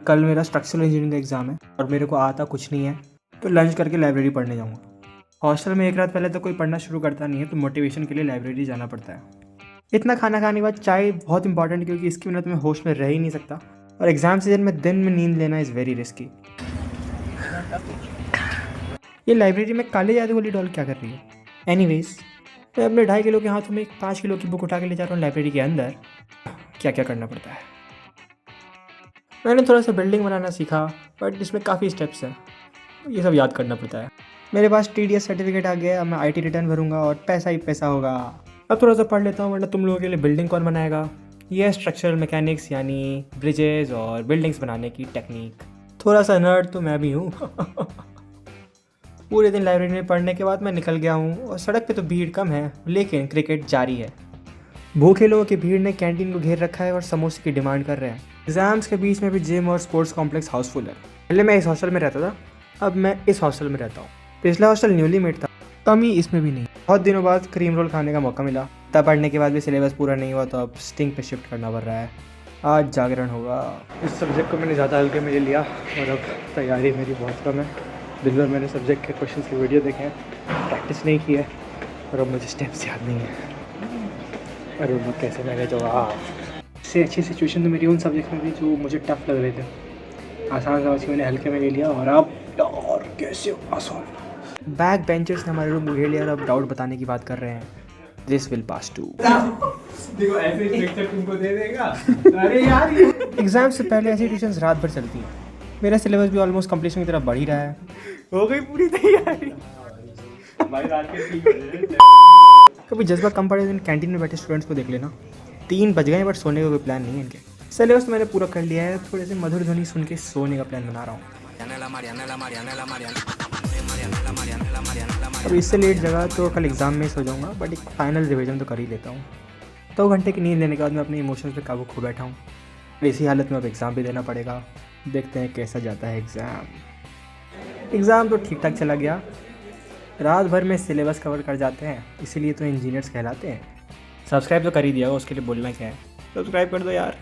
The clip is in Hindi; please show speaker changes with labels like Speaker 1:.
Speaker 1: कल मेरा स्ट्रक्चरल इंजीनियरिंग का एग्ज़ाम है और मेरे को आता कुछ नहीं है, तो लंच करके लाइब्रेरी पढ़ने जाऊँगा। हॉस्टल में एक रात पहले तो कोई पढ़ना शुरू करता नहीं है, तो मोटिवेशन के लिए लाइब्रेरी जाना पड़ता है। इतना खाना खाने के बाद चाय बहुत इंपॉर्टेंट, क्योंकि इसके बिना तो मैं होश में रह ही नहीं सकता, और एग्ज़ाम सीजन में दिन में नींद लेना इज़ वेरी रिस्की। ये लाइब्रेरी में काले जादू वाली डॉल क्या कर रही है? एनीवेज, मैं अपने 2.5 किलो के हाथों में एक 5 किलो की बुक उठा के ले जा रहा हूँ लाइब्रेरी के अंदर। क्या क्या करना पड़ता है। मैंने थोड़ा सा बिल्डिंग बनाना सीखा, बट इसमें काफ़ी स्टेप्स हैं, ये सब याद करना पड़ता है। मेरे पास TDS सर्टिफिकेट आ गया, अब मैं IT रिटर्न भरूंगा और पैसा ही पैसा होगा। अब थोड़ा सा पढ़ लेता हूँ, वरना तुम लोगों के लिए बिल्डिंग कौन बनाएगा। ये है स्ट्रक्चरल मैकेनिक्स, यानी ब्रिजेस और बिल्डिंग्स बनाने की टेक्निक। थोड़ा सा नर्ड तो मैं भी हूँ। पूरे दिन लाइब्रेरी में पढ़ने के बाद मैं निकल गया हूँ, और सड़क पे तो भीड़ कम है, लेकिन क्रिकेट जारी है। भूखे लोगों की भीड़ ने कैंटीन को घेर रखा है और समोसे की डिमांड कर रहे हैं। एग्जाम्स के बीच में भी जिम और स्पोर्ट्स कॉम्प्लेक्स हाउसफुल है। पहले मैं इस हॉस्टल में रहता था, अब मैं इस हॉस्टल में रहता हूँ। पिछला हॉस्टल न्यूली मेड था, कमी इसमें भी नहीं। बहुत दिनों बाद क्रीम रोल खाने का मौका मिला, तब पढ़ने के बाद भी सिलेबस पूरा नहीं हुआ, तो अब स्टिंग पे शिफ्ट करना पड़ रहा है। आज जागरण होगा। इस सब्जेक्ट को मैंने ज़्यादा हल्के में ले लिया, और अब तैयारी मेरी बहुत कम है। दिन भर मैंने सब्जेक्ट के क्वेश्चन की वीडियो देखे हैं, प्रैक्टिस नहीं की है, और अब मुझे स्टेप्स याद नहीं है। अरे वो कैसे मैनेज होगा। इससे अच्छी सिचुएशन तो मेरी उन सब्जेक्ट में भी जो मुझे टफ लग रहे थे, आसान समझ के मैंने हल्के में ले लिया, और अब और कैसे आसान। बैक बेंचर्स ने हमारे रूम को घेर लिया और अब डाउट बताने की बात कर रहे हैं। This will pass too.
Speaker 2: देखो ऐसे ही लेक्चर तुमको दे देगा। अरे यार
Speaker 1: एग्जाम से पहले ऐसी ट्यूशन्स रात भर चलती हैं। मेरा सिलेबस भी ऑलमोस्ट कंप्लीशन की तरफ बढ़ ही रहा है।
Speaker 2: हो गई पूरी तैयारी भाई, रात के 3 बजे।
Speaker 1: कभी जज्बा कम पड़े तो इन कैंटीन में बैठे स्टूडेंट्स को देख लेना। 3 बज गए, बट सोने का कोई प्लान नहीं है इनके। सिलेबस तो मैंने पूरा कर लिया है, थोड़े से मधुर ध्वनि सुन के सोने का प्लान बना रहा हूँ। अब इससे लेट जगह तो कल एग्ज़ाम में सो जाऊँगा, बट एक फाइनल रिवीजन तो कर ही लेता हूँ। 2 घंटे की नींद लेने के बाद मैं अपने इमोशंस पे काबू खो बैठा हूँ। इसी हालत में अब एग्ज़ाम भी देना पड़ेगा। देखते हैं कैसा जाता है एग्ज़ाम तो ठीक ठाक चला गया। रात भर में सिलेबस कवर कर जाते हैं, इसीलिए तो इंजीनियर्स कहलाते हैं। सब्सक्राइब तो कर ही दिया, उसके लिए बोलना क्या है। सब्सक्राइब कर दो यार।